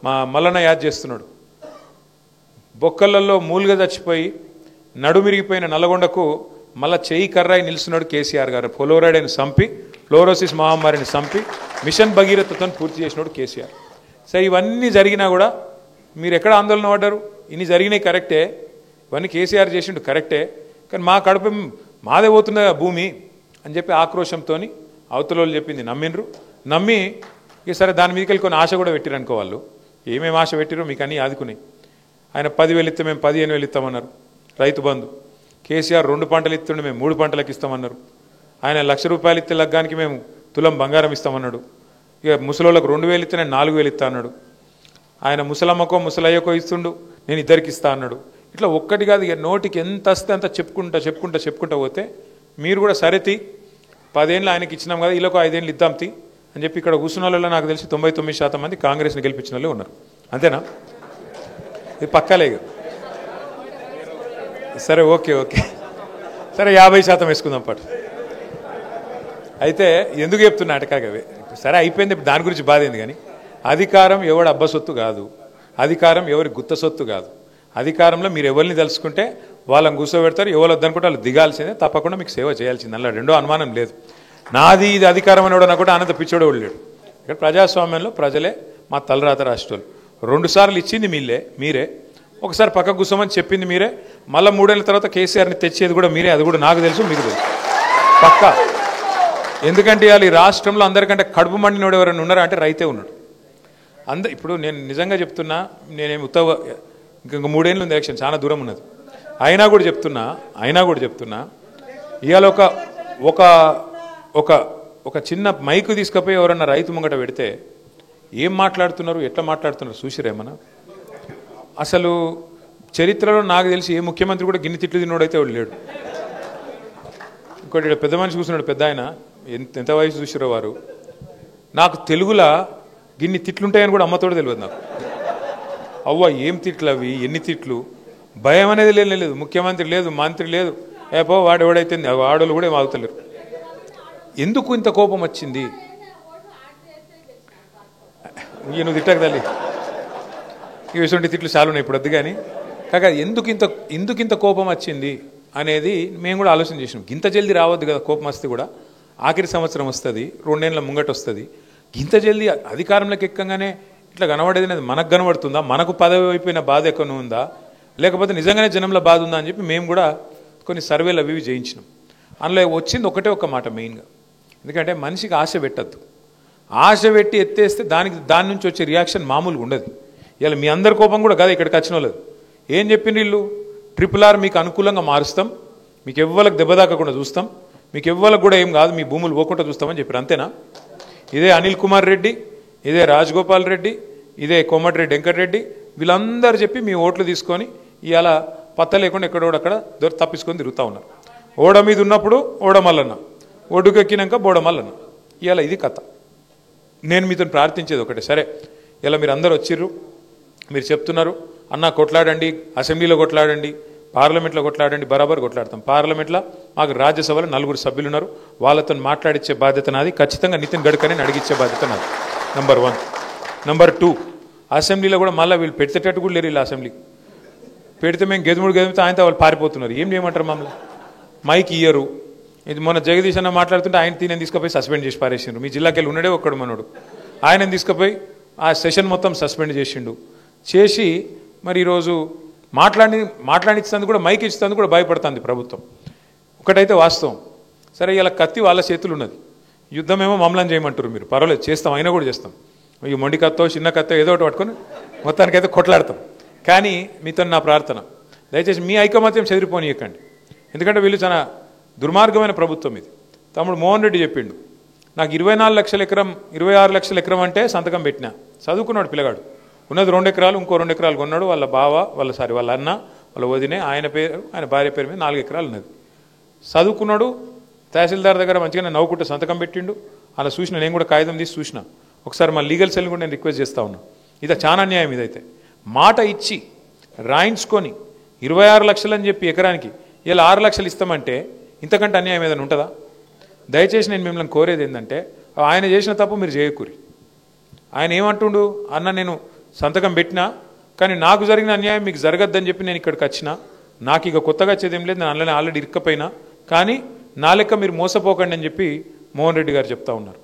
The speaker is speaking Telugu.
మా మల్లన్న యాద్ చేస్తున్నాడు. బొక్కలలో మూలుగా చచ్చిపోయి నడుమిరిగిపోయిన నల్లగొండకు మళ్ళా చేయి కర్రాయి నిలుస్తున్నాడు కేసీఆర్ గారు. ఫ్లోరైడ్ని చంపి, ఫ్లోరోసిస్ మహమ్మారిని చంపి, మిషన్ భగీరథతో పూర్తి చేసినాడు కేసీఆర్. సో ఇవన్నీ జరిగినా కూడా మీరు ఎక్కడ ఆందోళన పడ్డారు? ఇన్ని జరిగినాయి కరెక్టే, ఇవన్నీ కేసీఆర్ చేసిండు కరెక్టే, కానీ మా కడుపు మాదే పోతున్న భూమి అని చెప్పి ఆక్రోశంతో అవతల వాళ్ళు చెప్పింది నమ్మి ఇక సరే దాని మీదకి వెళ్ళి కొన్ని ఆశ కూడా పెట్టిరు అనుకో. వాళ్ళు ఏమేమి ఆశ పెట్టిరో మీకు అన్నీ ఆదుకున్నాయి. ఆయన 10,000 ఇస్తే మేము 15,000 ఇస్తామన్నారు. రైతు బంధు కేసీఆర్ 2 పంటలు ఇస్తుండే మేము 3 పంటలకు ఇస్తామన్నారు. ఆయన ₹1,00,000 ఇస్తే లగ్గానికి మేము తులం బంగారం ఇస్తామన్నాడు. ఇక ముసలోళ్ళకు 2,000 ఇస్తే నేను 4,000 ఇస్తా అన్నాడు. ఆయన ముసలమ్మకో ముసలయ్యకో ఇస్తుండు, నేను ఇద్దరికి ఇస్తా అన్నాడు. ఇట్లా ఒక్కటి కాదు, ఇక నోటికి ఎంత వస్తే అంత చెప్పుకుంటా పోతే మీరు కూడా సరేతి 10 ఏళ్ళు ఆయనకి ఇచ్చినాం కదా, వీళ్ళకు 5 ఏళ్ళు ఇద్దాం తీ అని చెప్పి ఇక్కడ కూర్చున్న వాళ్ళలో నాకు తెలిసి 99% మంది కాంగ్రెస్ని గెలిపించిన వాళ్ళే ఉన్నారు. అంతేనా? ఇది పక్కాలే. సరే ఓకే సరే 50% వేసుకుందాం పాటు. అయితే ఎందుకు చెప్తున్నా అటకాగవే, సరే అయిపోయింది, దాని గురించి బాధ ఏంది. కానీ అధికారం ఎవరి అబ్బ సొత్తు కాదు, అధికారం ఎవరి గుత్త సొత్తు కాదు. అధికారంలో మీరు ఎవరిని తెలుసుకుంటే వాళ్ళని కూర్చోబెడతారు, ఎవరు వద్దనుకుంటే వాళ్ళు దిగాల్సిందే, తప్పకుండా మీకు సేవ చేయాల్సింది. అలా రెండో అనుమానం లేదు. నాది ఇది అధికారం అనేవాడు అనుకుంటే అనంత పిచ్చోడు లేడు. ఇక్కడ ప్రజాస్వామ్యంలో ప్రజలే మా తలరాత రాష్ట్రాలు. 2 సార్లు ఇచ్చింది మీరే, ఒకసారి పక్కకు కూర్చోమని చెప్పింది మీరే, మళ్ళీ 3 ఏళ్ళ తర్వాత కేసీఆర్ని తెచ్చేది కూడా మీరే. అది కూడా నాకు తెలుసు, మీకు తెలుసు పక్కా. ఎందుకంటే ఇవాళ ఈ రాష్ట్రంలో అందరికంటే కడుపు మండినోడు ఎవరైనా ఉన్నారా అంటే రైతే ఉన్నాడు. ఇప్పుడు నేను నిజంగా చెప్తున్నా, నేనేమి ఇంకొక 3 ఏళ్ళు ఉంది ఎలక్షన్, చాలా దూరం ఉన్నది. అయినా కూడా చెప్తున్నా ఇవాళ ఒక చిన్న మైకు తీసుకుపోయి ఎవరన్నా రైతు ముంగట పెడితే ఏం మాట్లాడుతున్నారు, ఎట్లా మాట్లాడుతున్నారు చూసిరేమన్నా? అసలు చరిత్రలో నాకు తెలిసి ఏ ముఖ్యమంత్రి కూడా గిన్నె తిట్లు తిన్నోడైతే వాడు లేడు. ఇంకోటి పెద్ద మనిషి కూర్చున్నాడు, పెద్ద ఆయన, ఎంత వయసు చూసిరో వారు. నాకు తెలుగులో గిన్ని తిట్లుంటాయని కూడా అమ్మతోడు తెలియదు నాకు. అవ్వ ఏం తిట్లు అవి, ఎన్ని తిట్లు, భయం అనేది లేదు. ముఖ్యమంత్రి లేదు, మంత్రి లేదు, ఏపో వాడు ఎవడైతే ఆడోళ్ళు కూడా ఏం ఆగుతలేరు. ఎందుకు ఇంత కోపం వచ్చింది? నువ్వు తిట్టక తల్లి, ఈ విషయం తిట్లు చాలు ఉన్నాయి ఇప్పుడు వద్దు. కానీ కాక ఎందుకు ఇంత కోపం వచ్చింది అనేది మేము కూడా ఆలోచన చేసినాం. ఇంత జల్దీ రావద్దు కదా కోపం వస్తే కూడా, ఆఖరి సంవత్సరం వస్తుంది, 2 ఏళ్ళ ముంగట వస్తుంది. ఇంత జల్దీ అధికారంలోకి ఎక్కగానే ఇట్లా కనబడేది అనేది మనకు కనబడుతుందా? మనకు పదవి అయిపోయిన బాధ ఎక్కువ ఉందా, లేకపోతే నిజంగానే జనంలో బాధ ఉందా అని చెప్పి మేము కూడా కొన్ని సర్వేలు అవి చేయించినాం. అందులో వచ్చింది ఒక మాట మెయిన్గా. ఎందుకంటే మనిషికి ఆశ పెట్టద్దు. ఆశ పెట్టి ఎత్తేస్తే దాని నుంచి వచ్చే రియాక్షన్ మామూలుగా ఉండదు. ఇలా మీ అందరి కోపం కూడా కదా ఇక్కడికి వచ్చిన వాళ్ళది. ఏం చెప్పింది వీళ్ళు? RRR మీకు అనుకూలంగా మారుస్తాం, మీకు ఎవ్వరికి దెబ్బ తాకకుండా చూస్తాం, మీకు ఎవ్వరికి కూడా ఏం కాదు, మీ భూములు పోకుండా చూస్తామని చెప్పారు. అంతేనా? ఇదే అనిల్ కుమార్ రెడ్డి, ఇదే రాజగోపాల్ రెడ్డి, ఇదే కోమటిరెడ్డి వెంకటరెడ్డి, వీళ్ళందరూ చెప్పి మీ ఓట్లు తీసుకొని ఇవాళ పత్త లేకుండా ఎక్కడోడక్కడ తప్పించుకొని తిరుగుతూ ఉన్నారు. ఓడ మీద ఉన్నప్పుడు ఓడ మల్లన్న, ఒడ్డుకెక్కినాక బోడ మల్లన్న. ఇవాళ ఇది కథ. నేను మీతో ప్రార్థించేది ఒకటే, సరే ఇలా మీరు అందరూ వచ్చిర్రు, మీరు చెప్తున్నారు అన్న కొట్లాడండి, అసెంబ్లీలో కొట్లాడండి, పార్లమెంట్లో కొట్లాడండి, బరాబర్ కొట్లాడతాం. పార్లమెంట్లో మాకు రాజ్యసభలో 4 సభ్యులు ఉన్నారు, వాళ్ళతో మాట్లాడించే బాధ్యత నాది. ఖచ్చితంగా నితిన్ గడ్కరీని అడిగించే బాధ్యత నాది. నంబర్ 1. నంబర్ 2, అసెంబ్లీలో కూడా మళ్ళీ వీళ్ళు పెడితేటట్టు కూడా లేరు. వీళ్ళు అసెంబ్లీ పెడితే మేము గెదిమితే ఆయనతో వాళ్ళు పారిపోతున్నారు. ఏం చేయమంటారు? మమ్మల్ని మైక్ ఇయ్యరు. ఇది మొన్న జగదీష్ అన్న మాట్లాడుతుంటే ఆయన తీనని తీసుకుపోయి సస్పెండ్ చేసి పారేసిండు. మీ జిల్లాకి వెళ్ళి ఉన్నాడే ఒక్కడు మనోడు, ఆయనని తీసుకుపోయి ఆ సెషన్ మొత్తం సస్పెండ్ చేసి మరి ఈరోజు మాట్లాడించినందుకు కూడా మైక్ ఇచ్చినందుకు కూడా భయపడుతుంది ప్రభుత్వం. ఒకటైతే వాస్తవం, సరే ఇలా కత్తి వాళ్ళ చేతులు ఉన్నది, యుద్ధమేమో మమ్మల్ని చేయమంటారు. మీరు పర్వాలేదు చేస్తాం, అయినా కూడా చేస్తాం. ఈ మొండి కత్తో చిన్న కత్తో ఏదో ఒకటి పట్టుకొని మొత్తానికైతే కొట్లాడతాం. కానీ మీతో నా ప్రార్థన, దయచేసి మీ ఐకమత్యం చెదిరిపోనీయకండి. ఎందుకంటే వీళ్ళు చాలా దుర్మార్గమైన ప్రభుత్వం ఇది. తమ్ముడు మోహన్ రెడ్డి చెప్పిండు, నాకు 24 లక్షల ఎకరం 26 లక్షల ఎకరం అంటే సంతకం పెట్టినా. చదువుకున్నాడు పిల్లగాడు, ఉన్నది 2 ఎకరాలు, ఇంకో 2 ఎకరాలు కొన్నాడు. వాళ్ళ బావ వాళ్ళ అన్న వాళ్ళ వదినే ఆయన భార్య పేరు మీద 4 ఎకరాలు ఉన్నది. చదువుకున్నాడు, తహసీల్దార్ దగ్గర మంచిగా నవ్వుకుంటూ సంతకం పెట్టిండు. అలా చూసిన, నేను కూడా కాగితం తీసి చూసిన. ఒకసారి మా లీగల్ సెల్ కూడా నేను రిక్వెస్ట్ చేస్తా ఉన్నా. ఇది చాలా అన్యాయం. ఇదైతే మాట ఇచ్చి రాయించుకొని 26 లక్షలు అని చెప్పి ఎకరానికి ఇలా 6 లక్షలు ఇస్తామంటే ఇంతకంటే అన్యాయం ఏదైనా ఉంటుందా? దయచేసి నేను మిమ్మల్ని కోరేది ఏంటంటే, ఆయన చేసిన తప్పు మీరు చేయకూరి. ఆయన ఏమంటుండు, అన్న నేను సంతకం పెట్టినా, కానీ నాకు జరిగిన అన్యాయం మీకు జరగద్దని చెప్పి నేను ఇక్కడికి వచ్చిన. నాకు ఇక కొత్తగా వచ్చేదేం లేదు, నేను అందులోనే ఆల్రెడీ ఇరుక్కపోయినా. కానీ నా లెక్క మీరు మోసపోకండి అని చెప్పి మోహన్ రెడ్డి గారు చెప్తా ఉన్నారు.